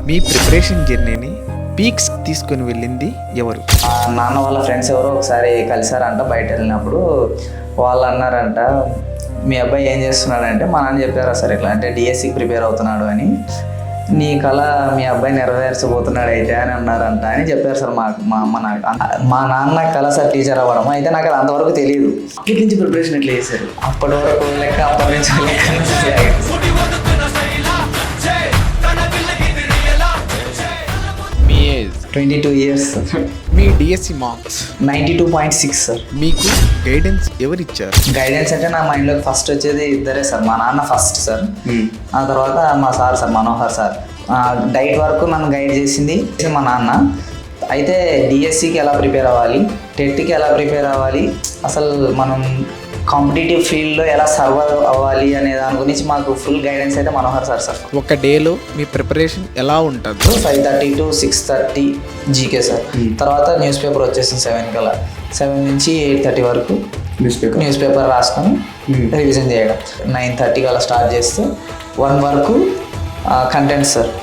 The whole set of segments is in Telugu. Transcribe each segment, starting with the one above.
మీ ప్రిపరేషన్ జర్నీని పీక్స్ తీసుకొని వెళ్ళింది ఎవరు? నాన్న వాళ్ళ ఫ్రెండ్స్ ఎవరో ఒకసారి కలిసారంట బయట వెళ్ళినప్పుడు. వాళ్ళు అన్నారంట, మీ అబ్బాయి ఏం చేస్తున్నాడంటే, మా నాన్న చెప్పారా సార్ ఇట్లా అంటే డిఎస్సికి ప్రిపేర్ అవుతున్నాడు అని. నీ కళ మీ అబ్బాయి నెరవేర్చబోతున్నాడు అయితే అని అన్నారంట అని చెప్పారు సార్. మా అమ్మ నాకు. మా నాన్న కళ సార్ టీచర్ అవ్వడం. అయితే నాకు అది అంతవరకు తెలియదు. అప్పటి నుంచి ప్రిపరేషన్ ఎట్లా చేశారు? అప్పటి వరకు లెక్క, అప్పటి నుంచి లెక్క. 22 years సార్. మీ డిఎస్సి మార్క్స్ 92.6 సార్. మీకు గైడెన్స్ ఎవరిచ్చారు? గైడెన్స్ అంటే నా మైండ్లోకి ఫస్ట్ వచ్చేది ఇద్దరే సార్. మా నాన్న ఫస్ట్ సార్, ఆ తర్వాత మా సార్ మనోహర్ సార్. డైట్ వరకు నన్ను గైడ్ చేసింది మా నాన్న. అయితే డిఎస్సికి ఎలా ప్రిపేర్ అవ్వాలి, టెట్కి ఎలా ప్రిపేర్ అవ్వాలి, అసలు మనం కాంపిటేటివ్ ఫీల్డ్లో ఎలా సర్వైవ్ అవ్వాలి అనే దాని గురించి మాకు ఫుల్ గైడెన్స్ అయితే మనోహర్ సార్. ఒక డేలో మీ ప్రిపరేషన్ ఎలా ఉంటుంది? 5:30 to 6:30 జీకే సార్. తర్వాత న్యూస్ పేపర్ వచ్చేసింది 7 కల్లా. 7 నుంచి 8:30 వరకు న్యూస్ పేపర్ రాసుకొని రివిజన్ చేయడం. 9:30 కల్లా స్టార్ట్ చేస్తే 1 వరకు content sir.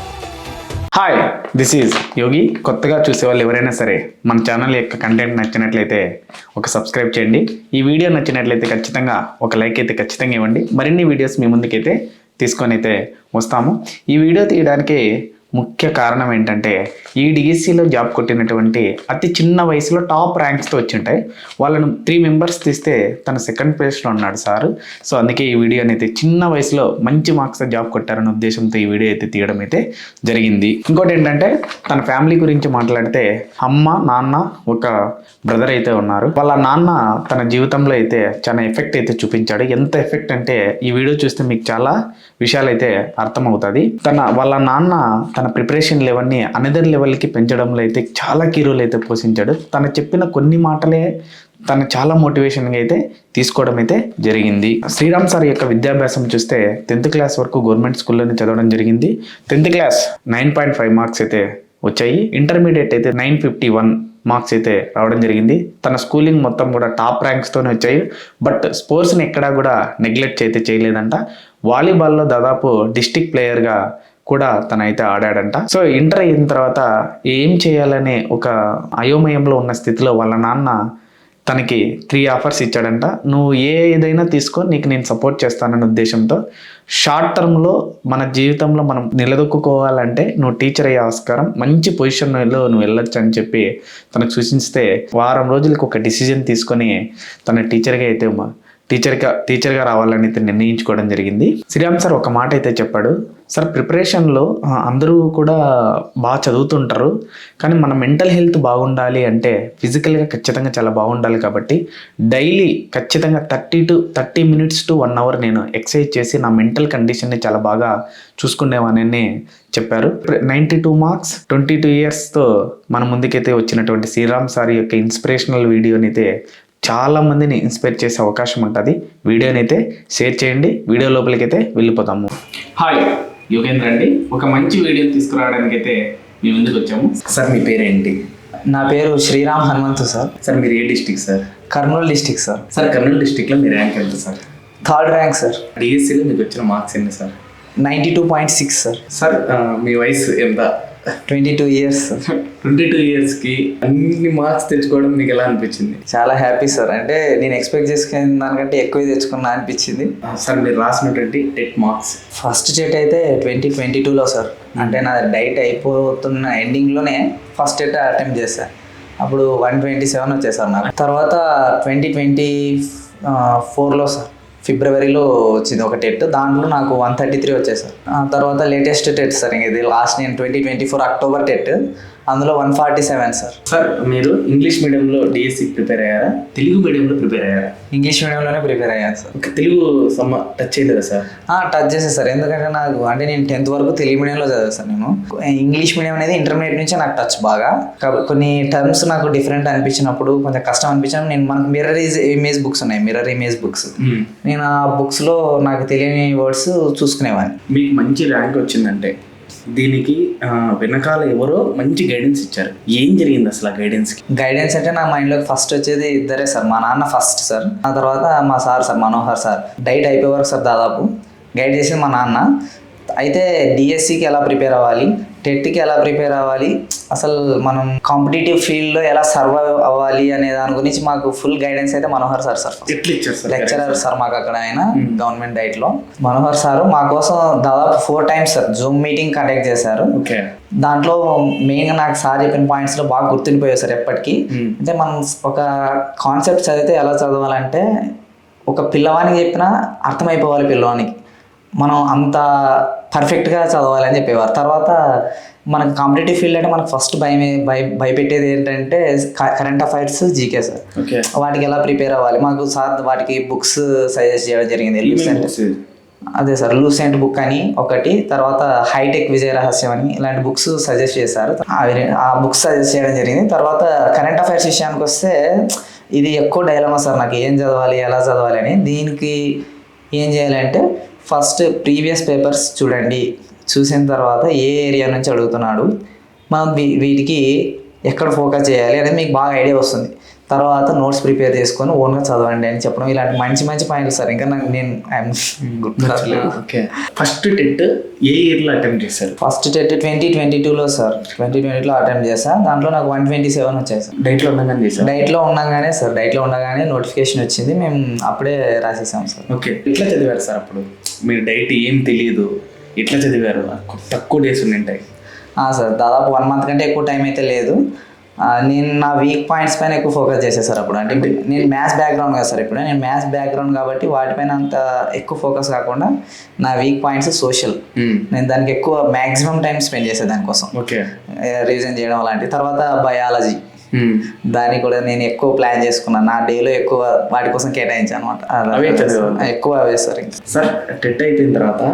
Hi, this is Yogi. కొత్తగా చూసేవాళ్ళు ఎవరైనా సరే మన ఛానల్ యొక్క కంటెంట్ నచ్చినట్లయితే ఒక సబ్స్క్రైబ్ చేయండి. ఈ వీడియో నచ్చినట్లయితే ఖచ్చితంగా ఒక లైక్ అయితే ఖచ్చితంగా ఇవ్వండి. మరిన్ని వీడియోస్ మీ ముందుకైతే తీసుకొని అయితే వస్తాము. ఈ వీడియో తీయడానికి ముఖ్య కారణం ఏంటంటే, ఈ డిఎస్సిలో జాబ్ కొట్టినటువంటి అతి చిన్న వయసులో టాప్ ర్యాంక్స్తో వచ్చింటాయి. వాళ్ళను 3 మెంబర్స్ తీస్తే తన సెకండ్ ప్లేస్లో ఉన్నాడు సార్. సో అందుకే ఈ వీడియోని అయితే చిన్న వయసులో మంచి మార్క్స్ జాబ్ కొట్టారనే ఉద్దేశంతో ఈ వీడియో అయితే తీయడం అయితే జరిగింది. ఇంకోటి ఏంటంటే, తన ఫ్యామిలీ గురించి మాట్లాడితే అమ్మ, నాన్న, ఒక బ్రదర్ అయితే ఉన్నారు. వాళ్ళ నాన్న తన జీవితంలో అయితే చాలా ఎఫెక్ట్ అయితే చూపించాడు. ఎంత ఎఫెక్ట్ అంటే ఈ వీడియో చూస్తే మీకు చాలా విషయాలు అయితే అర్థమవుతుంది. వాళ్ళ నాన్న తన ప్రిపరేషన్ లెవెల్ని అనదర్ లెవెల్కి పెంచడంలో అయితే చాలా కీ రోల్ అయితే పోషించాడు. తను చెప్పిన కొన్ని మాటలే తను చాలా మోటివేషన్గా అయితే తీసుకోవడం అయితే జరిగింది. శ్రీరామ్ సార్ యొక్క విద్యాభ్యాసం చూస్తే 10th క్లాస్ వరకు గవర్నమెంట్ స్కూల్లోనే చదవడం జరిగింది. 10th క్లాస్ 9.5 మార్క్స్ అయితే వచ్చాయి. ఇంటర్మీడియట్ అయితే 951 మార్క్స్ అయితే రావడం జరిగింది. తన స్కూలింగ్ మొత్తం కూడా టాప్ ర్యాంక్స్తోనే వచ్చాయి. బట్ స్పోర్ట్స్ని ఎక్కడా కూడా నెగ్లెక్ట్ అయితే చేయలేదంట. వాలీబాల్లో దాదాపు డిస్ట్రిక్ట్ ప్లేయర్గా కూడా తనైతే ఆడాడంట. సో ఇంటర్ అయిన తర్వాత ఏం చేయాలనే ఒక అయోమయంలో ఉన్న స్థితిలో వాళ్ళ నాన్న తనకి 3 ఆఫర్స్ ఇచ్చాడంట. నువ్వు ఏదైనా తీసుకో, నీకు నేను సపోర్ట్ చేస్తానన్న ఉద్దేశంతో షార్ట్ టర్మ్లో మన జీవితంలో మనం నిలదొక్కుకోవాలంటే నువ్వు టీచర్ అయ్యే ఆస్కారం, మంచి పొజిషన్లో నువ్వు వెళ్ళొచ్చు అని చెప్పి తనకు సూచిస్తే వారం రోజులకు ఒక డిసిజన్ తీసుకొని తన టీచర్గా రావాలని అయితే నిర్ణయించుకోవడం జరిగింది. శ్రీరామ్ సార్ ఒక మాట అయితే చెప్పాడు. సార్, ప్రిపరేషన్లో అందరూ కూడా బాగా చదువుతుంటారు, కానీ మన మెంటల్ హెల్త్ బాగుండాలి అంటే ఫిజికల్గా ఖచ్చితంగా చాలా బాగుండాలి. కాబట్టి డైలీ ఖచ్చితంగా 30 minutes to 1 hour నేను ఎక్సర్సైజ్ చేసి నా మెంటల్ కండిషన్ని చాలా బాగా చూసుకునేవానని చెప్పారు. 92 మార్క్స్ 22 yearsతో మన ముందుకైతే వచ్చినటువంటి శ్రీరామ్ సార్ యొక్క ఇన్స్పిరేషనల్ వీడియోని అయితే చాలా మందిని ఇన్స్పైర్ చేసే అవకాశం ఉంటుంది. వీడియోని అయితే షేర్ చేయండి. వీడియో లోపలికైతే వెళ్ళిపోతాము. హాయ్, యోగేంద్ర అండి. ఒక మంచి వీడియో తీసుకురావడానికి అయితే మీ ముందుకు వచ్చాము. సార్, మీ పేరేంటి? నా పేరు శ్రీరామ్ హనుమంతు సార్. సార్, మీరు ఏ district sir? Kurnool district sir. Sir, Kurnool డిస్టిక్లో మీ ర్యాంక్ ఎంత సార్? 3rd rank sir. డిఎస్సిలో మీకు వచ్చిన మార్క్స్ ఎన్ని సార్? 92.6 సార్. సార్, మీ వయసు ఎంత? 22 years సార్. 22 yearsకి అన్ని మార్క్స్ తెచ్చుకోవడం మీకు ఎలా అనిపించింది? చాలా హ్యాపీ సార్. అంటే నేను ఎక్స్పెక్ట్ చేసుకునే దానికంటే ఎక్కువ తెచ్చుకున్నా అనిపించింది. సార్, మీరు రాసినటువంటి టెట్ మార్క్స్? ఫస్ట్ టెట్ అయితే 2022లో సార్. అంటే నా డైట్ అయిపోతున్న ఎండింగ్లోనే ఫస్ట్ టెట్ అటెంప్ట్ చేశాను. అప్పుడు 127 వచ్చాయి సార్ నాకు. తర్వాత 2024లో సార్ ఫిబ్రవరిలో వచ్చింది ఒక టెట్. దాంట్లో నాకు 133 వచ్చాయి సార్. తర్వాత లేటెస్ట్ టెట్ సార్, ఇది లాస్ట్ నేను 2024 అక్టోబర్ టెట్, అందులో 147 సార్. సార్, మీరు ఇంగ్లీష్ మీడియంలో డిఎస్సి ప్రిపేర్ అయ్యారా, తెలుగు మీడియంలో ప్రిపేర్ అయ్యారా? ఇంగ్లీష్ మీడియంలోనే ప్రిపేర్ అయ్యాను సార్. తెలుగు టచ్ చేయలేదా సార్? టచ్ చేసేది సార్. ఎందుకంటే నాకు అంటే నేను 10th వరకు తెలుగు మీడియంలో చదివాను సార్. నేను ఇంగ్లీష్ మీడియం అనేది ఇంటర్మీడియట్ నుంచే నాకు టచ్ బాగా. కొన్ని టర్మ్స్ నాకు డిఫరెంట్ అనిపించినప్పుడు, కొంచెం కష్టం అనిపించినప్పుడు నేను మనకు మిర్రర్ ఇమేజ్ బుక్స్ నేను ఆ బుక్స్లో నాకు తెలియని వర్డ్స్ చూసుకునేవాడిని. మీకు మంచి ర్యాంక్ వచ్చిందంటే దీనికి వెనకాల ఎవరో మంచి గైడెన్స్ ఇచ్చారు. ఏం జరిగింది అసలు ఆ గైడెన్స్ అంటే నా మైండ్లోకి ఫస్ట్ వచ్చేది ఇద్దరే సార్. మా నాన్న ఫస్ట్ సార్, ఆ తర్వాత మా సార్ మనోహర్ సార్. డైట్ అయిపోయే వరకు సార్ దాదాపు గైడ్ చేసింది మా నాన్న. అయితే డిఎస్సికి ఎలా ప్రిపేర్ అవ్వాలి, టెట్కి ఎలా ప్రిపేర్ అవ్వాలి, అసలు మనం కాంపిటేటివ్ ఫీల్డ్లో ఎలా సర్వైవ్ అవ్వాలి అనే దాని గురించి మాకు ఫుల్ గైడెన్స్ అయితే మనోహర్ సార్ ఎట్లా ఇచ్చారు సార్ లెక్చరర్ సార్ మాకు అక్కడ ఆయన గవర్నమెంట్ డైట్లో మనోహర్ సార్ మా కోసం దాదాపు 4 times sir Zoom meeting conduct చేశారు. ఓకే. దాంట్లో మెయిన్గా నాకు సార్ చెప్పిన పాయింట్స్లో బాగా గుర్తుండిపోయాయి సార్ ఎప్పటికీ. అంటే మనం ఒక కాన్సెప్ట్ చదివితే ఎలా చదవాలంటే ఒక పిల్లవానికి చెప్పినా అర్థమైపోవాలి పిల్లవానికి, మనం అంత పర్ఫెక్ట్గా చదవాలని చెప్పేవారు. తర్వాత మనకు కాంపిటేటివ్ ఫీల్డ్ అంటే మనకు ఫస్ట్ భయపెట్టేది ఏంటంటే కరెంట్ అఫైర్స్, జీకే సార్. వాటికి ఎలా ప్రిపేర్ అవ్వాలి మాకు సార్ వాటికి బుక్స్ సజెస్ట్ చేయడం జరిగింది. అదే సార్ లూసెంట్ బుక్ అని ఒకటి, తర్వాత హైటెక్ విజయ రహస్యం అని ఇలాంటి బుక్స్ సజెస్ట్ చేశారు. ఆ బుక్స్ సజెస్ట్ చేయడం జరిగింది. తర్వాత కరెంట్ అఫైర్స్ విషయానికి వస్తే ఇది ఎక్కువ డైలమా సార్ నాకు, ఏం చదవాలి ఎలా చదవాలి అని. దీనికి ఏం చేయాలంటే ఫస్ట్ ప్రీవియస్ పేపర్స్ చూడండి, చూసిన తర్వాత ఏ ఏరియా నుంచి అడుగుతున్నాడు, మనం వీటికి ఎక్కడ ఫోకస్ చేయాలి అనేది మీకు బాగా ఐడియా వస్తుంది. తర్వాత నోట్స్ ప్రిపేర్ చేసుకొని ఓన్గా చదవండి అని చెప్పడం, ఇలాంటి మంచి పాయింట్లు సార్. ఇంకా నాకు నేను గుర్తురాట్లేదు. ఓకే. ఫస్ట్ టెట్ ఏ ఇయర్లో అటెంప్ట్ చేశారు? ఫస్ట్ టెట్ 2022లో సార్, 2020లో అటెంప్ట్ చేశాను. దాంట్లో నాకు 127 వచ్చాయి సార్. డైట్లో ఉండగానే చేశారు? డైట్లో ఉండగానే నోటిఫికేషన్ వచ్చింది, మేము అప్పుడే రాసేసాం సార్. ఓకే. ఎట్లా చదివారు సార్ అప్పుడు? మీరు డైట్ ఏం తెలియదు, ఎట్లా చదివారు? తక్కువ డేస్ ఉంటాయి సార్, దాదాపు 1 month కంటే ఎక్కువ టైం అయితే లేదు. నేను నా వీక్ పాయింట్స్ పైన ఎక్కువ ఫోకస్ చేశాను సార్ అప్పుడు. అంటే నేను మ్యాథ్స్ బ్యాక్గ్రౌండ్ కదా సార్, ఇప్పుడు నేను మ్యాథ్స్ బ్యాక్గ్రౌండ్ కాబట్టి వాటిపైన అంత ఎక్కువ ఫోకస్ కాకుండా నా వీక్ పాయింట్స్ సోషల్, నేను దానికి ఎక్కువ మ్యాక్సిమం టైం స్పెండ్ చేసాను దానికోసం, రివిజన్ చేయడం అలాంటి. తర్వాత బయాలజీ, దానికి కూడా నేను ఎక్కువ ప్లాన్ చేసుకున్నాను, నా డేలో ఎక్కువ వాటి కోసం కేటాయించాను అనమాట. ఎక్కువ అవే సార్. సార్ టెట్ అయిపోయిన తర్వాత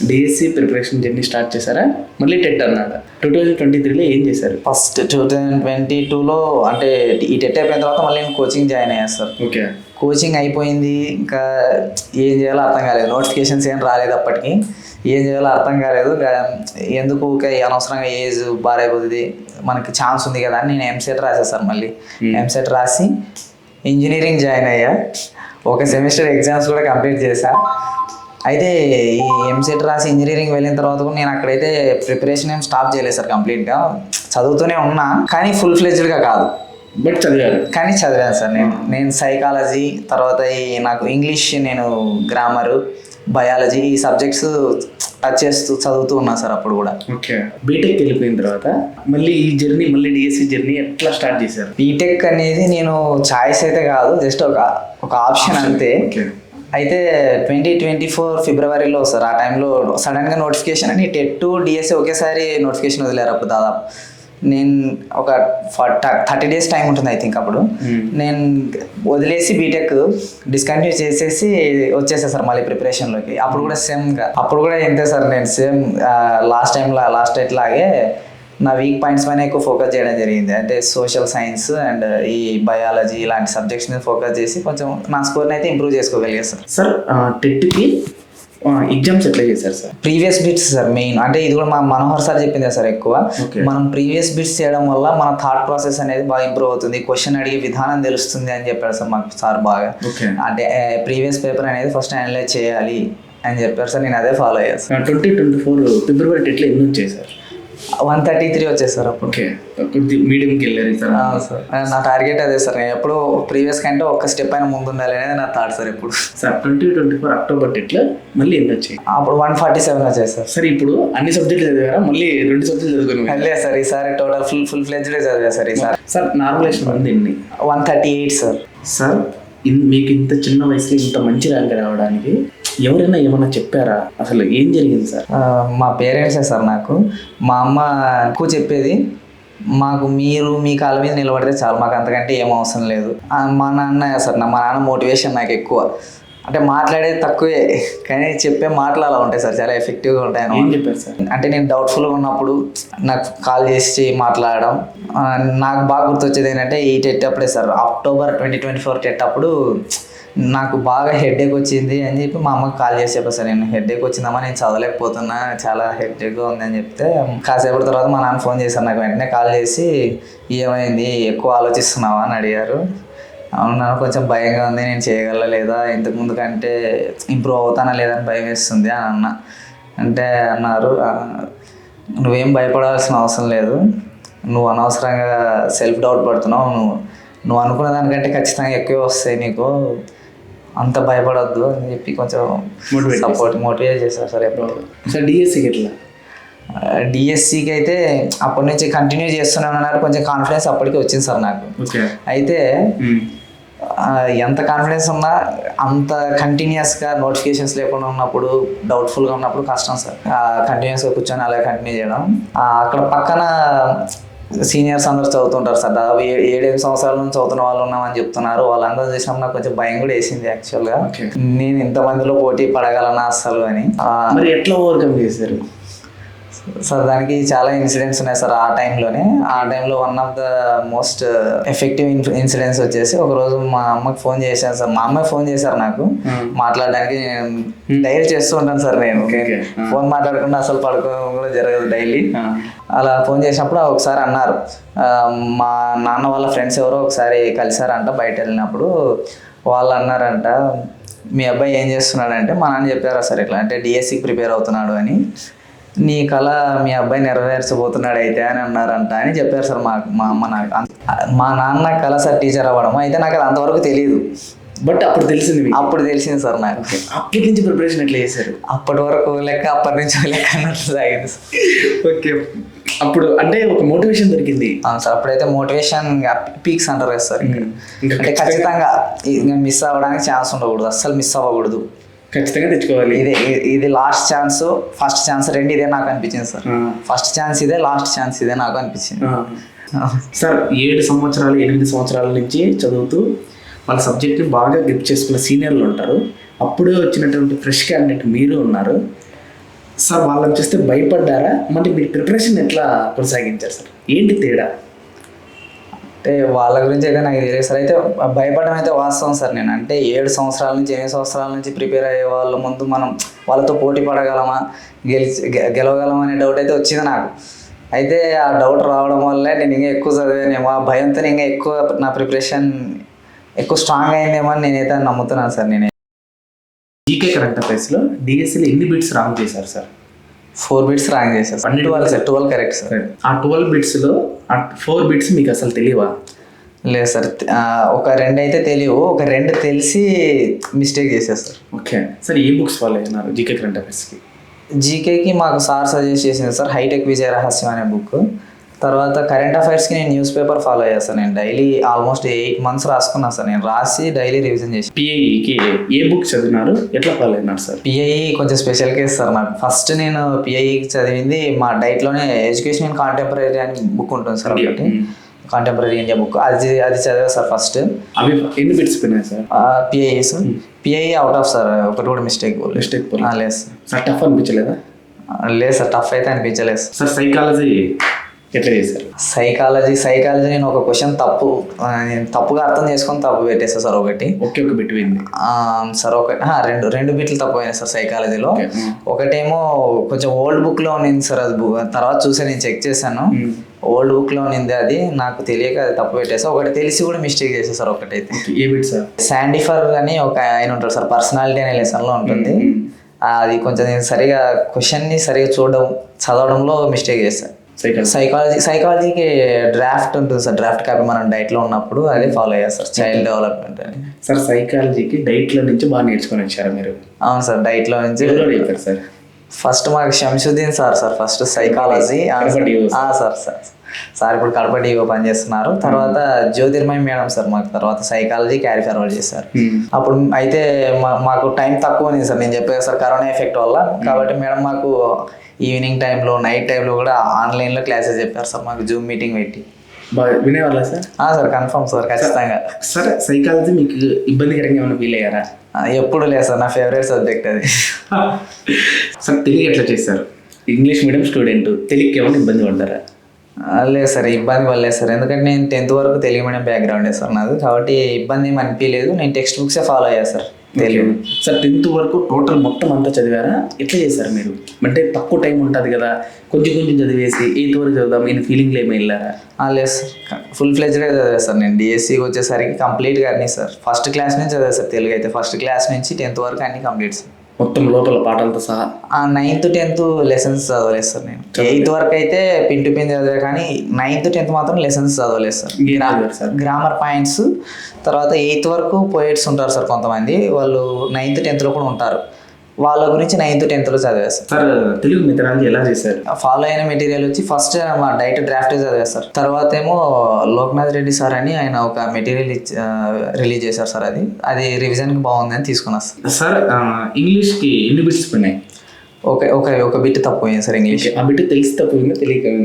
డిఎస్సి ప్రిపరేషన్ జర్నీ స్టార్ట్ చేశారా? మళ్ళీ టెట్ అన్నాడు. 2023లో ఏం చేశారు? ఫస్ట్ 2022లో అంటే ఈ టెట్ అయిపోయిన తర్వాత మళ్ళీ నేను కోచింగ్ జాయిన్ అయ్యాను సార్. ఓకే. కోచింగ్ అయిపోయింది, ఇంకా ఏం చేయాలో అర్థం కాలేదు, నోటిఫికేషన్స్ ఏం రాలేదు అప్పటికి, ఏం చేయాలో అర్థం కాలేదు. ఎందుకు అనవసరంగా ఏజ్ బారైపోతుంది, మనకి ఛాన్స్ ఉంది కదా అని నేను ఎంసెట్ రాశాను సార్. మళ్ళీ ఎంసెట్ రాసి ఇంజనీరింగ్ జాయిన్ అయ్యా, ఒక సెమిస్టర్ ఎగ్జామ్స్ కూడా కంప్లీట్ చేశా. అయితే ఈ ఎంసెట్ రాసి ఇంజనీరింగ్ వెళ్ళిన తర్వాత కూడా నేను అక్కడైతే ప్రిపరేషన్ ఏం స్టాప్ చేయలేదు సార్. కంప్లీట్గా చదువుతూనే ఉన్నా, కానీ ఫుల్ ఫ్లెడ్జ్డ్గా కాదు, బట్ చదివారు. కానీ చదివాను సార్. నేను సైకాలజీ, తర్వాత నాకు ఇంగ్లీష్, నేను గ్రామరు, బయాలజీ ఈ సబ్జెక్ట్స్ టచ్ చేస్తూ చదువుతూ ఉన్నా సార్ అప్పుడు కూడా. ఓకే. బీటెక్ వెళ్ళిపోయిన తర్వాత మళ్ళీ ఈ జర్నీ, మళ్ళీ డిఎస్సి జర్నీ ఎట్లా స్టార్ట్ చేశారు? బీటెక్ అనేది నేను ఛాయిస్ అయితే కాదు, జస్ట్ ఒక ఆప్షన్ అంతే. అయితే 2024 ఫిబ్రవరిలో సార్, ఆ టైంలో సడన్గా నోటిఫికేషన్ అని టెట్ డిఎస్సి ఒకేసారి నోటిఫికేషన్ వదిలేరు అప్పుడు. దాదాపు నేను ఒక 30 days టైం ఉంటుంది ఐ థింక్ అప్పుడు. నేను వదిలేసి బీటెక్ డిస్కంటిన్యూ చేసేసి వచ్చేసా సార్ మళ్ళీ ప్రిపరేషన్లోకి. అప్పుడు కూడా సేమ్గా, అప్పుడు కూడా ఎంతే సార్, నేను సేమ్ లాస్ట్ డేట్ లాగే నా వీక్ పాయింట్స్ పైన ఎక్కువ ఫోకస్ చేయడం జరిగింది. అంటే సోషల్ సైన్స్ అండ్ ఈ బయాలజీ ఇలాంటి సబ్జెక్ట్స్ మీద ఫోకస్ చేసి కొంచెం నా స్కోర్ని అయితే ఇంప్రూవ్ చేసుకోగలిగాను సార్. సార్ టెట్కి ఎగ్జామ్స్ ఎట్లా చేశారు sir? Previous bits sir main, అంటే ఇది కూడా మా మనోహర్ సార్ చెప్పింది సార్. ఎక్కువ మనం ప్రీవియస్ బిట్స్ చేయడం వల్ల మన థాట్ ప్రాసెస్ అనేది బాగా ఇంప్రూవ్ అవుతుంది, క్వశ్చన్ అడిగే విధానం తెలుస్తుంది అని చెప్పారు సార్ మాకు సార్ బాగా. అంటే ప్రీవియస్ పేపర్ అనేది ఫస్ట్ అనలైజ్ చేయాలి అని చెప్పారు సార్, నేను అదే ఫాలో అయ్యాను సార్. 2024 ఫిబ్రవరి టెట్లో ఎన్ని వచ్చాయి సార్? 133 వచ్చేసారు అప్పుడు. మీడియంకి వెళ్ళారు సార్. నా టార్గెట్ అదే సార్, నేను ఎప్పుడు ప్రీవియస్ కంటే ఒక్క స్టెప్ అయినా ముందు ఉండాలి అనేది నా థాట్ సార్ ఎప్పుడు. సార్ 2024 అక్టోబర్ టెట్లో మళ్ళీ ఎన్ని వచ్చాయి? అప్పుడు 147 వచ్చాయి సార్. సార్ ఇప్పుడు అన్ని సబ్జెక్టులు చదివారా? మళ్ళీ 2 సబ్జెక్టులు చదువుకుని లేదు సార్, ఈసారి టోటల్ ఫుల్ ఫ్లెడ్జ్డ్ చదివా సార్ ఈసారి. సార్ నార్మలైజేషన్ ఉంది ఎన్ని? 138 సార్. సార్ మీకు ఇంత చిన్న వయసులో ఇంత మంచి ర్యాంక్ రావడానికి ఎవరైనా ఏమన్నా చెప్పారా? అసలు ఏం జరిగింది సార్? మా పేరెంట్సే సార్. నాకు మా అమ్మ ఎక్కువ చెప్పేది, మాకు మీరు మీ కాళ్ళ మీద నిలబడితే చాలు, మాకు అంతకంటే ఏం అవసరం లేదు. మా నాన్న సార్, మా నాన్న మోటివేషన్ నాకు ఎక్కువ. అంటే మాట్లాడేది తక్కువే, కానీ చెప్పే మాటలు అలా ఉంటాయి సార్, చాలా ఎఫెక్టివ్గా ఉంటాయి. ఏం చెప్పారు సార్? అంటే నేను డౌట్ఫుల్గా ఉన్నప్పుడు నాకు కాల్ చేసి మాట్లాడడం. నాకు బాగా గుర్తొచ్చేది ఏంటంటే ఈ టెట్ అప్పుడే సార్, అక్టోబర్ 2024 టెట్ అప్పుడు నాకు బాగా హెడేక్ వచ్చింది అని చెప్పి మా అమ్మకి కాల్ చేసి చెప్పాను సార్. నేను హెడేక్ వచ్చిందమ్మా, నేను చదవలేకపోతున్నా, చాలా హెడేక్గా ఉంది అని చెప్తే, కాసేపటి తర్వాత మా నాన్న ఫోన్ చేశారు నాకు. వెంటనే కాల్ చేసి ఏమైంది, ఎక్కువ ఆలోచిస్తున్నావా అని అడిగారు. అవునా, కొంచెం భయంగా ఉంది, నేను చేయగల లేదా, ఇంతకు ముందు కంటే ఇంప్రూవ్ అవుతానా లేదని భయం వేస్తుంది అని అంటే అన్నారు. నువ్వేం భయపడాల్సిన అవసరం లేదు, నువ్వు అనవసరంగా సెల్ఫ్ డౌట్ పడుతున్నావు, నువ్వు అనుకున్న దానికంటే ఖచ్చితంగా ఎక్కువ వస్తాయి నీకు, అంత భయపడొద్దు అని చెప్పి కొంచెం మోటివేట్ చేశారు సార్. ఎప్పుడు సార్ డిఎస్సికి ఎట్లా? డిఎస్సికి అయితే అప్పటి నుంచి కంటిన్యూ చేస్తూనే ఉన్నారు, కొంచెం కాన్ఫిడెన్స్ అప్పటికి వచ్చింది సార్ నాకు. అయితే ఎంత కాన్ఫిడెన్స్ ఉన్నా అంత కంటిన్యూస్గా నోటిఫికేషన్స్ లేకుండా ఉన్నప్పుడు, డౌట్ఫుల్గా ఉన్నప్పుడు కష్టం సార్. కంటిన్యూస్గా కూర్చొని అలా కంటిన్యూ చేయడం. అక్కడ పక్కన సీనియర్స్ అందరూ చదువుతుంటారు సార్, దాదాపు 7 సంవత్సరాల నుంచి చదువుతున్న వాళ్ళు ఉన్నామని చెప్తున్నారు. వాళ్ళందరూ చూసినప్పుడు నాకు కొంచెం భయం కూడా వేసింది యాక్చువల్గా, నేను ఇంతమందిలో పోటీ పడగలనా అసలు అని. మరి ఎట్లా ఓవర్కమ్ చేశారు సార్? దానికి చాలా ఇన్సిడెంట్స్ ఉన్నాయి సార్. ఆ టైంలో one of the most effective incidents వచ్చేసి, ఒకరోజు మా అమ్మకి ఫోన్ చేశాను సార్. మా అమ్మాయి ఫోన్ చేశారు నాకు మాట్లాడడానికి. నేను డైలీ చేస్తూ ఉంటాను సార్, నేను ఫోన్ మాట్లాడకుండా అసలు పడుకోవడం కూడా జరగదు డైలీ. అలా ఫోన్ చేసినప్పుడు ఒకసారి అన్నారు, మా నాన్న వాళ్ళ ఫ్రెండ్స్ ఎవరో ఒకసారి కలిసారంట బయట వెళ్ళినప్పుడు. వాళ్ళు అన్నారంట, మీ అబ్బాయి ఏం చేస్తున్నాడంటే, మా నాన్న చెప్పారా సార్ ఇట్లా అంటే డిఎస్సికి ప్రిపేర్ అవుతున్నాడు అని, నీ కళ మీ అబ్బాయి నెరవేర్చబోతున్నాడు అయితే అని అన్నారంట అని చెప్పారు సార్. మా అమ్మ నాకు. మా నాన్న కళ సార్ టీచర్ అవ్వడం. అయితే నాకు అది అంతవరకు తెలియదు, బట్ అప్పుడు తెలిసింది సార్ నాకు. అప్పటి నుంచి ప్రిపరేషన్ ఎట్లా చేశారు? అప్పటి వరకు లెక్క, అప్పటి నుంచి లెక్క అన్నట్లు సాగింది సార్. ఓకే, అప్పుడు అంటే ఒక మోటివేషన్ దొరికింది. అవును సార్, అప్పుడైతే మోటివేషన్ పీక్స్ అంటారు కదా సార్. అంటే ఖచ్చితంగా మిస్ అవ్వడానికి ఛాన్స్ ఉండకూడదు, అస్సలు మిస్ అవ్వకూడదు, ఖచ్చితంగా తెచ్చుకోవాలి. ఇది లాస్ట్ ఛాన్స్, ఫస్ట్ ఛాన్స్ రెండు ఇదే నాకు అనిపించింది సార్. ఫస్ట్ ఛాన్స్ ఇదే, లాస్ట్ ఛాన్స్ ఇదే నాకు అనిపించింది సార్. 8 సంవత్సరాలు 8 సంవత్సరాల నుంచి చదువుతూ వాళ్ళ సబ్జెక్ట్ని బాగా గ్రిప్ చేసుకున్న సీనియర్లు ఉంటారు. అప్పుడే వచ్చినటువంటి ఫ్రెష్ క్యాండిడేట్ మీరు ఉన్నారు సార్. వాళ్ళని చూస్తే భయపడ్డారా? మరి మీరు ప్రిపరేషన్ ఎట్లా కొనసాగించారు సార్? ఏంటి తేడా? అంటే వాళ్ళ గురించి అయితే నాకు తెలియదు సార్. అయితే భయపడడం అయితే వాస్తవం సార్. నేను అంటే 7 సంవత్సరాల నుంచి 8 సంవత్సరాల నుంచి ప్రిపేర్ అయ్యే వాళ్ళ ముందు మనం వాళ్ళతో పోటీ పడగలమా, గెలవగలమా అనే డౌట్ అయితే వచ్చింది నాకు. అయితే ఆ డౌట్ రావడం వల్లే నేను ఇంకా ఎక్కువ చదివానేమో, ఆ భయంతో ఇంకా ఎక్కువ నా ప్రిపరేషన్ ఎక్కువ స్ట్రాంగ్ అయిందేమో అని నేనైతే నమ్ముతున్నాను సార్. నేను జీకే కరెంట్ అఫైర్స్లో డిఎస్సిలో ఎన్ని బిట్స్ రాంగ్ చేశారు సార్? 4 బిట్స్ రాంగ్ చేశారు సార్. 12 correct sir. ఆ 12 బిట్స్లో 4 బిట్స్ మీకు అసలు తెలియవా? లేదు సార్, ఒక 2 అయితే తెలియవు, ఒక 2 తెలిసి మిస్టేక్ చేశారు సార్. ఓకే సార్, ఏ బుక్స్ ఫాలో అయినారు జీకే కరెంట్ అఫైర్స్కి? జీకేకి మాకు సార్ సజెస్ట్ చేసింది సార్ హైటెక్ విజయ రహస్యం అనే బుక్. తర్వాత కరెంట్ అఫైర్స్కి నేను న్యూస్ పేపర్ ఫాలో అయ్యాను సార్. నేను డైలీ ఆల్మోస్ట్ 8 months రాసుకున్నాను సార్. నేను రాసి డైలీ రివిజన్ చేసి. పిఐఈకి ఏ బుక్ చదివినారు, ఎట్లా ఫాలో అయినారు సార్? పిఐఈ కొంచెం స్పెషల్ కేసు సార్ నాకు. ఫస్ట్ నేను పిఐఈకి చదివింది మా డైట్లోనే ఎడ్యుకేషన్ ఇన్ కాంటెంపరీ అని బుక్ ఉంటుంది సార్, ఒకటి కాంటెంపరీ ఇండియా బుక్. అది చదివా సార్ ఫస్ట్. అవి ఎన్ని బిట్స్ పోయినాయి sir? PIE sir, PIE out of sir, ఒకటి కూడా మిస్టేక్ లేదు సార్. టఫ్ అనిపించలేదా? లేదు సార్, టఫ్ అయితే అనిపించలేదు సార్. సైకాలజీ ఎట్లా చేశారు? సైకాలజీ నేను ఒక క్వశ్చన్ తప్పుగా అర్థం చేసుకొని తప్పు పెట్టేస్తా సార్. ఒక బిట్ పోయింది సార్. రెండు బిట్లు తప్పు పోయినాయి సార్ సైకాలజీలో. ఒకటేమో కొంచెం ఓల్డ్ బుక్లో ఉన్నింది సార్, అది తర్వాత చూసి నేను చెక్ చేశాను, ఓల్డ్ బుక్లో ఉన్నింది, అది నాకు తెలియక అది తప్పు పెట్టేసా. ఒకటి తెలిసి కూడా మిస్టేక్ చేసా సార్. ఒకటైతే ఏ బిట్ సార్? శాండిఫర్ అని ఒక ఆయన ఉంటారు సార్, పర్సనాలిటీ అనే లెసన్లో ఉంటుంది. అది కొంచెం నేను సరిగా క్వశ్చన్ని సరిగా చదవడంలో మిస్టేక్ చేస్తాను. సైకాలజీకి డ్రాఫ్ట్ ఉంటుంది సార్, డ్రాఫ్ట్ కాపీ మనం డైట్లో ఉన్నప్పుడు అదే ఫాలో అయ్యారు సార్, చైల్డ్ డెవలప్మెంట్ అని. సార్ సైకాలజీకి డైట్లో నుంచి బాగా నేర్చుకొని వచ్చారు మీరు? అవును సార్, డైట్లో నుంచి. సార్ ఫస్ట్ మాకు Shamshuddin sir first psychology sir ఇప్పుడు కడప డిఓ పనిచేస్తున్నారు. తర్వాత జ్యోతిర్మయి మేడం సార్ మాకు తర్వాత సైకాలజీ క్యారీ ఫార్వర్డ్ చేశారు. అప్పుడు అయితే మాకు టైం తక్కువ ఉంది సార్, నేను చెప్పాను సార్ కరోనా ఎఫెక్ట్ వల్ల. కాబట్టి మేడం మాకు ఈవినింగ్ టైంలో, నైట్ టైంలో కూడా ఆన్లైన్లో క్లాసెస్ చెప్పారు సార్, మాకు జూమ్ మీటింగ్ పెట్టి. వినేవాళ్ళ సార్? సార్ కన్ఫర్మ్ సార్, ఖచ్చితంగా. సార్ సైకాలజీ మీకు ఇబ్బందికరంగా ఏమైనా ఫీల్ అయ్యారా? ఎప్పుడు లేదు సార్, నా ఫేవరెట్ సబ్జెక్ట్ అది. సార్ తెలుగు ఎట్లా చేశారు? ఇంగ్లీష్ మీడియం స్టూడెంట్, తెలుగుకి ఏమైనా ఇబ్బంది పడ్డారా? లేదు సార్, ఇబ్బంది పడలేదు సార్. ఎందుకంటే నేను 10th వరకు తెలుగు మీడియం బ్యాక్గ్రౌండే సార్ నాది. కాబట్టి ఇబ్బంది ఏమి అనిపించలేదు. నేను టెక్స్ట్ బుక్సే ఫాలో అయ్యా సార్ తెలుగు. సార్ 10th వరకు టోటల్ మొత్తం అంతా చదివారా? ఎట్లా చేశారు మీరు? అంటే తక్కువ టైం ఉంటుంది కదా, కొంచెం చదివేసి 8th వరకు చదువుదాం ఈ ఫీలింగ్లో ఏమి వెళ్ళారా? లేదు సార్, ఫుల్ ఫ్లెజ్డ్గా చదివా సార్. నేను డిఎస్సికి వచ్చేసరికి కంప్లీట్గా అన్నీ సార్. ఫస్ట్ క్లాస్ నుంచి చదివా సార్ తెలుగు అయితే. ఫస్ట్ క్లాస్ నుంచి 10th వరకు అన్నీ కంప్లీట్ సార్. మొత్తం లోపల పాఠాలతో సహా? 9th 10th లెసన్స్ చదవలేదు సార్ నేను. 8th వరకు అయితే పిన్ టు పిన్ చదివే, కానీ 9th 10th మాత్రం లెసన్స్ చదవలేదు సార్. గ్రామర్ పాయింట్స్, తర్వాత 8th వరకు పోయిట్స్ ఉంటారు సార్ కొంతమంది, వాళ్ళు 9th 10th కూడా ఉంటారు, వాళ్ళ గురించి 9th 10th చదివా సార్. సార్ తెలుగు మెథడాలజీ ఎలా చేశారు? ఫాలో అయిన మెటీరియల్ వచ్చి ఫస్ట్ మా డైట్ డ్రాఫ్ట్ చదివా సార్. తర్వాత ఏమో లోక్నాథ్ రెడ్డి సార్ అని ఆయన ఒక మెటీరియల్ రిలీజ్ చేశారు సార్. అది రివిజన్కి బాగుందని తీసుకున్నా సార్. సార్ ఇంగ్లీష్కి ఎన్ని బిట్స్ పోయినాయి? ఒక బిట్ తప్పు పోయింది సార్ ఇంగ్లీష్. ఆ బిట్ తెలిసి తప్పు తెలియక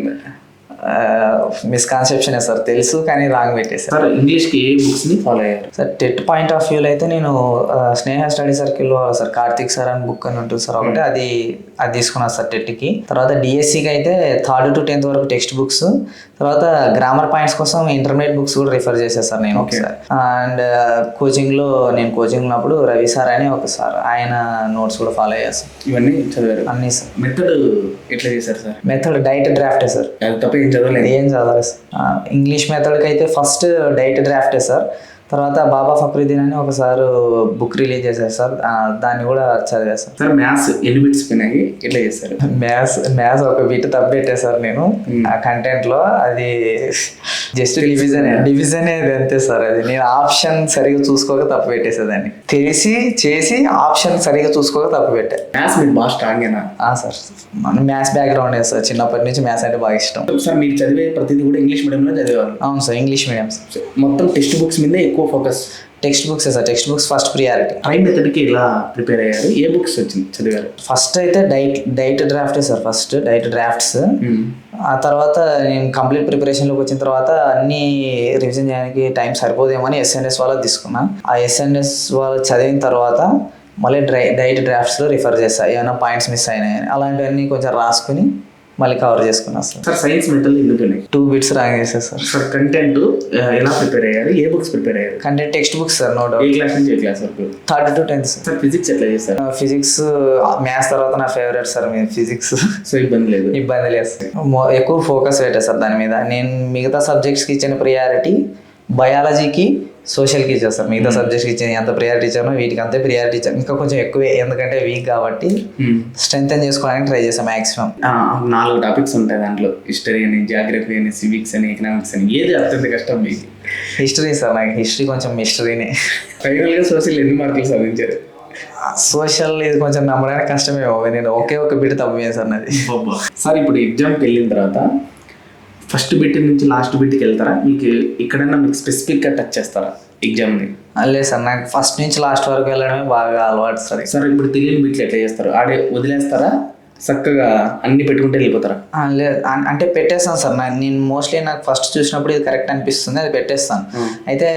మిస్కాన్సెప్షన్ సార్, తెలుసు కానీ రాంగ్ పెట్టేసారు సార్. ఇంగ్లీష్కి ఏ బుక్స్ని ఫాలో అయ్యారు సార్? టెట్ పాయింట్ ఆఫ్ వ్యూలో అయితే నేను స్నేహ స్టడీ సర్కిల్లో సార్ కార్తిక్ సార్ అని బుక్ అని ఉంటుంది సార్ ఒకటి, అది తీసుకున్నాను సార్ టెట్కి. తర్వాత డిఎస్సికి అయితే 3rd to 10th వరకు టెక్స్ట్ బుక్స్, తర్వాత గ్రామర్ పాయింట్స్ కోసం ఇంటర్మీడియట్ బుక్స్ కూడా రిఫర్ చేశాను సార్ నేను ఒకసారి. అండ్ నేను కోచింగ్ ఉన్నప్పుడు రవి సార్ అని ఒక సార్, ఆయన నోట్స్ కూడా ఫాలో అయ్యాను సార్. ఇవన్నీ చదివారు అన్నీ సార్. మెథడ్ ఎట్లా చేశారు సార్? మెథడ్ డైట్ డ్రాఫ్టే సార్. తప్ప ఏం చదవలేదు? ఏం చదవాలి సార్. ఇంగ్లీష్ మెథడ్కి అయితే ఫస్ట్ డైట్ డ్రాఫ్టే సార్. తర్వాత బాబా ఫక్రుద్దీన్ అని ఒకసారి బుక్ రిలీజ్ చేశారు సార్, దాన్ని కూడా చదివాను సార్. సార్ మ్యాథ్స్ ఎన్ని బిట్స్ పోయినాయి, ఎట్లా చేశారు? మ్యాథ్స్ ఒక బిట్ తప్పెట్టా సార్ నేను ఆ కంటెంట్లో. అది జస్ట్ డివిజన్ అంతే సార్. అది నేను ఆప్షన్ సరిగా చూసుకోక తప్పు పెట్టేసేదాన్ని, తెలిసి చేసి ఆప్షన్ సరిగా చూసుకోక తప్పు పెట్టా. మ్యాథ్స్ మీరు బాగా స్ట్రాంగేనా? సార్ మన మ్యాథ్స్ బ్యాక్గ్రౌండ్ సార్, చిన్నప్పటి నుంచి మ్యాథ్స్ అంటే బాగా ఇష్టం సార్. మీరు చదివే ప్రతిదీ కూడా ఇంగ్లీష్ మీడియంలో చదివేవాళ్ళు? అవును సార్, ఇంగ్లీష్ మీడియం సార్. మొత్తం టెక్స్ట్ బుక్స్ మీద ఎక్కువ focus? Textbooks sir, textbooks first priority. Train మెథడ్కి ఎలా ప్రిపేర్ అయ్యారు? ఏ బుక్స్ చదివారు? ఫస్ట్ అయితే డైట్ డ్రాఫ్టే సార్, ఫస్ట్ డైట్ డ్రాఫ్ట్స్. ఆ తర్వాత నేను కంప్లీట్ ప్రిపరేషన్లోకి వచ్చిన తర్వాత అన్ని రివిజన్ చేయడానికి టైం సరిపోదేమని ఎస్ఎన్ఎస్ వాళ్ళకి తీసుకున్నా. ఆ ఎస్ఎన్ఎస్ వాళ్ళు చదివిన తర్వాత మళ్ళీ డైట్ డ్రాఫ్ట్స్లో రిఫర్ చేస్తా, ఏమైనా పాయింట్స్ మిస్ అయినాయని అలాంటివన్నీ కొంచెం రాసుకుని మళ్ళీ కవర్ చేసుకున్నా సార్. సార్ సైన్స్ మెథడ్ ఎందుకు 2 బిట్స్ రాంగ్ చేశారు సార్. సార్ కంటెంట్ ఎలా ప్రిపేర్ అయ్యారు? ఏ బుక్స్ ప్రిపేర్ అయ్యారు? Content textbooks sir, no doubt. ఏ క్లాస్ నుంచి ఏ క్లాస్ వరకు? 3rd to 10th sir. Sir physics ఎట్లా చేస్తారు? ఫిజిక్స్ మ్యాథ్స్ తర్వాత నా ఫేవరెట్ సార్ ఫిజిక్స్. సో ఇబ్బంది లేదు సార్. ఎక్కువ ఫోకస్ పెట్టా సార్ దాని మీద. నేను మిగతా సబ్జెక్ట్స్కి ఇచ్చిన ప్రియారిటీ బయాలజీకి, సోషల్కి ఇచ్చాను సార్. మిగతా సబ్జెక్ట్స్కి ఇచ్చిన ఎంత ప్రియారిటీ ఇచ్చానో వీటికి అంతే ప్రియారిటీ ఇచ్చాను, ఇంకా కొంచెం ఎక్కువే, ఎందుకంటే వీక్ కాబట్టి స్ట్రెంగ్తెన్ చేసుకోవడానికి ట్రై చేస్తాను మ్యాక్సిమం. 4 టాపిక్స్ ఉంటాయి దాంట్లో, హిస్టరీ అని, జాగ్రఫీ అని, సివిక్స్ అని, ఎకనామిక్స్ అని. ఏది అత్యంత కష్టం మీకు? హిస్టరీ సార్, నాకు హిస్టరీ కొంచెం మిస్టరీనే. ఫైనల్గా సోషల్ ఎన్ని మార్కులు సాధించారు? సోషల్ ఇది కొంచెం నమ్మడానికి కష్టమే, నేను ఒక బిట్ తప్పు సార్ నాది. సార్ ఇప్పుడు ఎగ్జామ్కి వెళ్ళిన తర్వాత ఫస్ట్ బిట్ నుంచి లాస్ట్ బిట్కి వెళ్తారా? మీకు ఎక్కడన్నా మీకు స్పెసిఫిక్గా టచ్ చేస్తారా ఎగ్జామ్ని? లేదు సార్, నాకు ఫస్ట్ నుంచి లాస్ట్ వరకు వెళ్ళడమే బాగా అలవాటు సార్. సార్ ఇప్పుడు తెలియని బిట్లు ఎట్లా చేస్తారు? ఆడే వదిలేస్తారా, చక్కగా అన్ని పెట్టుకుంటే వెళ్ళిపోతారా? లేదు అంటే పెట్టేస్తాను సార్. నేను మోస్ట్లీ నాకు ఫస్ట్ చూసినప్పుడు ఇది కరెక్ట్ అనిపిస్తుంది, అది పెట్టేస్తాను. అయితే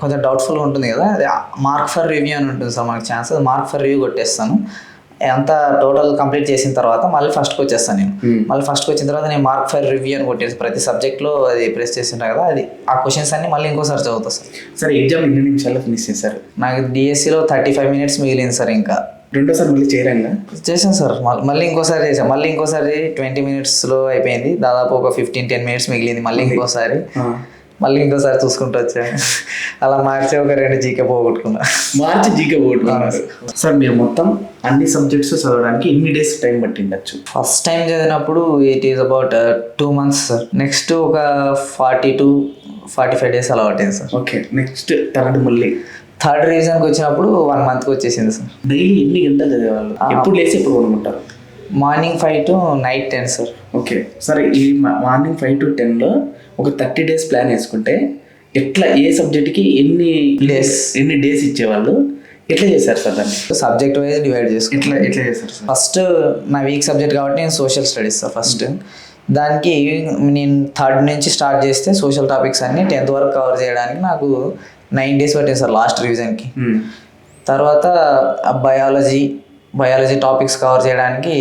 కొంచెం డౌట్ఫుల్గా ఉంటుంది కదా, అది మార్క్ ఫర్ రివ్యూ అని ఉంటుంది సార్ మనకు ఛాన్స్, అది మార్క్ ఫర్ రివ్యూ కొట్టేస్తాను. అంతా టోటల్ కంప్లీట్ చేసిన తర్వాత మళ్ళీ ఫస్ట్కి వచ్చేస్తాను నేను. మళ్ళీ ఫస్ట్కి వచ్చిన తర్వాత నేను మార్క్ ఫర్ రివ్యూ అని కొట్టేసి ప్రతి సబ్జెక్ట్లో అది ప్రెస్ చేసింటా కదా, అది ఆ క్వశ్చన్స్ అన్ని మళ్ళీ ఇంకోసారి చదువుతా సార్. సార్ ఎగ్జామ్ ఎన్ని నిమిషాల్లో ఫినిష్ చేశారు? నాకు డిఎస్సిలో 35 minutes మిగిలింది సార్. ఇంకా రెండోసారి మళ్ళీ చేయరంగా చేశాను సార్. మళ్ళీ ఇంకోసారి చేశాను. మళ్ళీ ఇంకోసారి 20 minutesలో అయిపోయింది, దాదాపు ఒక 15-10 minutes మిగిలింది. మళ్ళీ ఇంకోసారి చూసుకుంటూ వచ్చాను. అలా మార్చి ఒక 2 జీకే పోగొట్టుకున్నా. సార్ మీరు మొత్తం అన్ని సబ్జెక్ట్స్ చదవడానికి ఎన్ని డేస్ టైం పట్టిండొచ్చు? ఫస్ట్ టైం చదివినప్పుడు it is about 2 months sir. Next ఒక 40 to 45 days అలా పట్టింది సార్. ఓకే. నెక్స్ట్ థర్డ్ రివిజన్కి వచ్చినప్పుడు 1 monthకి వచ్చేసింది సార్. డైలీ ఎన్ని గంటలు చదివేవాళ్ళు? ఎప్పుడు లేసి ఎప్పుడు కొనుక్కుంటారు? Morning 5 to night 10 sir. Okay. సరే, ఈ మార్నింగ్ 5 to 10లో ఒక 30 days ప్లాన్ వేసుకుంటే ఎట్లా, ఏ సబ్జెక్ట్కి ఎన్ని డేస్ ఇచ్చేవాళ్ళు, ఎట్లా చేశారు సార్ దాన్ని? సబ్జెక్ట్ వైజ్ డివైడ్ చేసుకుంటాం. ఎట్లా చేశారు సార్? ఫస్ట్ నా వీక్ సబ్జెక్ట్ కాబట్టి నేను సోషల్ స్టడీస్ సార్ ఫస్ట్. దానికి నేను 3rd నుంచి స్టార్ట్ చేస్తే సోషల్ టాపిక్స్ అన్ని 10th వరకు కవర్ చేయడానికి నాకు 9 days పట్టింది సార్ లాస్ట్ రివిజన్కి. తర్వాత బయాలజీ టాపిక్స్ కవర్ చేయడానికి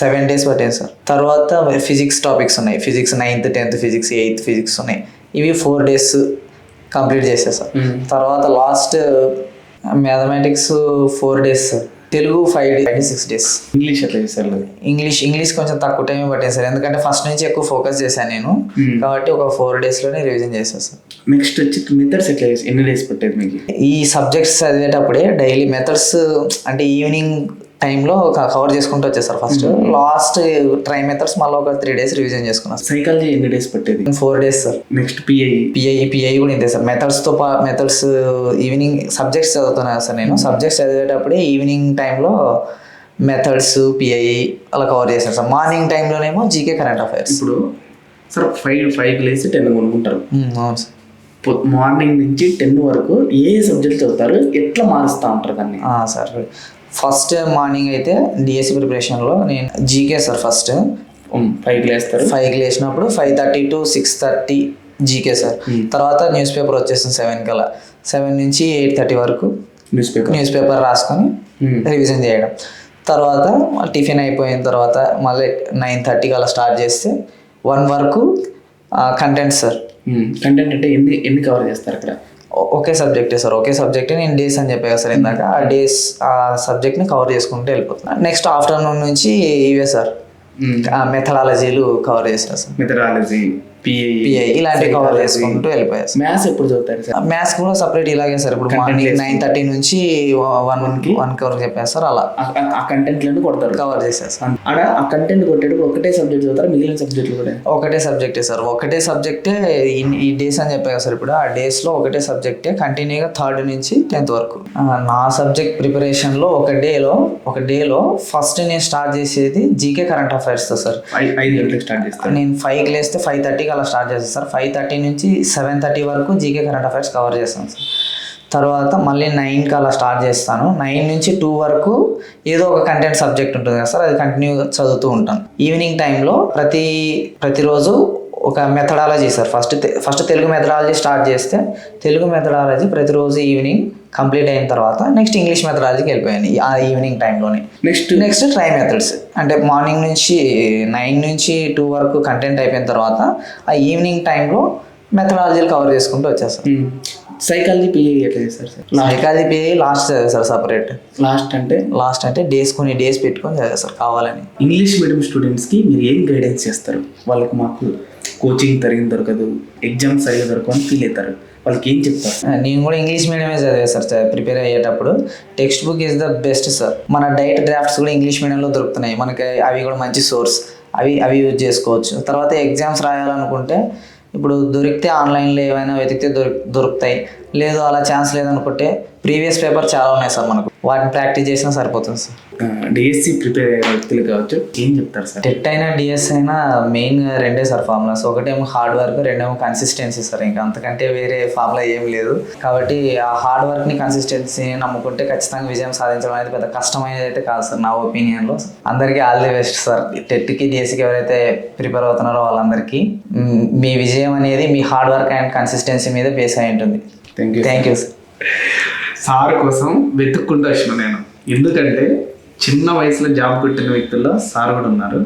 7 days పట్టింది సార్. తర్వాత ఫిజిక్స్ టాపిక్స్ ఉన్నాయి, physics 9th 10th physics, 8th physics ఉన్నాయి, ఇవి 4 days కంప్లీట్ చేసేది సార్. తర్వాత last mathematics 4 days sir. Telugu 5 days 6 days. English ఎట్లా చేశారు? ఇంగ్లీష్ కొంచెం తక్కువ టైం పట్టింది సార్, ఎందుకంటే ఫస్ట్ నుంచి ఎక్కువ ఫోకస్ చేశాను నేను కాబట్టి ఒక 4 daysలోనే రివిజన్ చేశాను సార్. నెక్స్ట్ వచ్చి మెథడ్స్ ఎట్లా చేసి ఎన్ని డేస్ పట్టేది మీకు? ఈ సబ్జెక్ట్స్ చదివేటప్పుడే డైలీ మెథడ్స్ అంటే ఈవినింగ్ టైంలో కవర్ చేసుకుంటూ వచ్చేది sir. First last try methods మళ్ళీ ఒక 3 days రివిజన్ చేసుకున్నాను. సైకాలజీ ఎన్ని డేస్ పట్టేది? 4 days sir. Next pi pi కూడా ఇంతే సార్. మెథడ్స్ ఈవినింగ్ సబ్జెక్ట్స్ చదువుతున్నాను సార్ నేను. సబ్జెక్ట్స్ చదివేటప్పుడే ఈవినింగ్ టైంలో మెథడ్స్ పిఐ అలా కవర్ చేశాను sir. Morning టైంలోనేమో GK current affairs. ఇప్పుడు సార్ 5 లేసి 10 కొనుక్కుంటారు. అవును సార్. మార్నింగ్ నుంచి 10 వరకు ఏ సబ్జెక్ట్ చదువుతారు, ఎట్లా మారుస్తూ ఉంటారు దాన్ని? సార్ ఫస్ట్ మార్నింగ్ అయితే డిఎస్సి ప్రిపరేషన్లో నేను జీకే సార్. ఫస్ట్ 5 లేస్తారు. 5 లేచినప్పుడు 5:30 to 6:30 జీకే సార్. తర్వాత న్యూస్ పేపర్ వచ్చేసింది 7 కల్లా. 7 నుంచి 8:30 వరకు న్యూస్ పేపర్ రాసుకొని రివిజన్ చేయడం. తర్వాత టిఫిన్ అయిపోయిన తర్వాత మళ్ళీ 9:30 అలా స్టార్ట్ చేస్తే 1 వరకు కంటెంట్ సార్. కంటెంట్ అంటే ఎన్ని కవర్ చేస్తారు అక్కడ? ఒకే సబ్జెక్టే సార్. ఒకే సబ్జెక్టే నేను డేస్ అని చెప్పాను సార్ ఇందాక. ఆ సబ్జెక్ట్ని కవర్ చేసుకుంటూ వెళ్ళిపోతున్నాను. నెక్స్ట్ ఆఫ్టర్నూన్ నుంచి ఇవే సార్ మెథడాలజీలు కవర్ చేశాను సార్. మెథడాలజీ, పిఐ ఇలాంటివి కవర్ చేసుకుంటూ వెళ్ళిపోయారు సార్. మ్యాథ్స్ ఎప్పుడు చదువుతారు సార్? మ్యాథ్స్ కూడా సపరేట్ ఇలాగే సార్. ఇప్పుడు మార్నింగ్ 9:30 నుంచి 1 వరకు చెప్పాను సార్. అలా ఆ కంటెంట్లను కొడతారు, కవర్ చేశారు సార్. ఆడ ఆ కంటెంట్ కొట్టేటప్పుడు ఒకటే సబ్జెక్ట్ చదువుతారు, మిగిలిన సబ్జెక్టులు కూడా ఒకటే సబ్జెక్టే సార్. ఒకటే సబ్జెక్టే ఈ డేస్ అని చెప్పాను సార్. ఇప్పుడు ఆ డేస్లో ఒకటే సబ్జెక్టే కంటిన్యూగా 3rd నుంచి 10th వరకు. నా సబ్జెక్ట్ ప్రిపరేషన్లో ఒక డేలో ఫస్ట్ నేను స్టార్ట్ చేసేది జీకే కరెంట్ అఫైర్స్తో సార్. 5 గంటలకు స్టార్ట్ చేస్తాను నేను 5 లేస్తే 5:30 అలా స్టార్ట్ చేస్తాను సార్. 5:30 నుంచి 7:30 వరకు జీకే కరెంట్ అఫైర్స్ కవర్ చేస్తాను సార్. తర్వాత మళ్ళీ 9 అలా స్టార్ట్ చేస్తాను. 9 నుంచి 2 వరకు ఏదో ఒక కంటెంట్ సబ్జెక్ట్ ఉంటుంది కదా సార్, అది కంటిన్యూగా చదువుతూ ఉంటాను. ఈవినింగ్ టైంలో ప్రతిరోజు ఒక methodology sir. First Telugu methodology start చేస్తే తెలుగు మెథడాలజీ ప్రతిరోజు ఈవినింగ్ కంప్లీట్ అయిన తర్వాత నెక్స్ట్ ఇంగ్లీష్ మెథడాలజీకి వెళ్ళిపోయాను ఆ ఈవినింగ్ టైంలోనే. నెక్స్ట్ ట్రై మెథడ్స్ అంటే మార్నింగ్ నుంచి 9 నుంచి 2 వరకు కంటెంట్ అయిపోయిన తర్వాత ఆ ఈవినింగ్ టైంలో మెథడాలజీలు కవర్ చేసుకుంటూ వచ్చేస్తాను. సైకాలజీ పిఐ ఎట్లా చేస్తారు సార్? సైకాలజీ పిఐ లాస్ట్ చదివా సార్ సపరేట్. లాస్ట్ అంటే కొన్ని డేస్ పెట్టుకొని చదివా సార్ కావాలని. ఇంగ్లీష్ మీడియం స్టూడెంట్స్కి మీరు ఏం గైడెన్స్ చేస్తారు? వాళ్ళకి మాకు కోచింగ్ తరిగి దొరకదు, ఎగ్జామ్స్ సరిగా దొరకదు అని ఫీల్ అవుతారు, వాళ్ళకి ఏం చెప్తారు? నేను కూడా ఇంగ్లీష్ మీడియమే చదివా సార్. ప్రిపేర్ అయ్యేటప్పుడు text book is the best sir. మన డైట్ డ్రాఫ్ట్స్ కూడా ఇంగ్లీష్ మీడియంలో దొరుకుతున్నాయి మనకి. అవి కూడా మంచి సోర్స్. అవి యూజ్ చేసుకోవచ్చు. తర్వాత ఎగ్జామ్స్ రాయాలనుకుంటే ఇప్పుడు దొరికితే ఆన్లైన్లో ఏమైనా వెతికితే దొరుకుతాయి. లేదు అలా ఛాన్స్ లేదనుకుంటే ప్రీవియస్ పేపర్ చాలా ఉన్నాయి సార్ మనకు. వాటిని ప్రాక్టీస్ చేసినా సరిపోతుంది సార్. డిఎస్సి ప్రిపేర్ అయ్యే వ్యక్తులు కావచ్చు, ఏం చెప్తారు సార్? టెట్ అయినా డిఎస్ అయినా మెయిన్గా 2 సార్ ఫార్ములాస్. ఒకటేమో హార్డ్ వర్క్, రెండేమో కన్సిస్టెన్సీ సార్. ఇంకా అంతకంటే వేరే ఫార్ములా ఏం లేదు. కాబట్టి ఆ హార్డ్ వర్క్ని కన్సిస్టెన్సీని నమ్ముకుంటే ఖచ్చితంగా విజయం సాధించడం అనేది పెద్ద కష్టమైనది అయితే కాదు సార్ నా ఒపీనియన్లో. అందరికీ ఆల్ ది బెస్ట్ సార్. టెట్కి డిఎస్సికి ఎవరైతే ప్రిపేర్ అవుతున్నారో వాళ్ళందరికీ మీ విజయం అనేది మీ హార్డ్ వర్క్ అండ్ కన్సిస్టెన్సీ మీద బేస్ అయి ఉంటుంది. Thank you sir. సార్ కోసం వెతుక్కుంటూ వచ్చిన నేను, ఎందుకంటే చిన్న వయసులో జాబ్ కొట్టిన వ్యక్తుల్లో సార్ కూడా ఉన్నారు.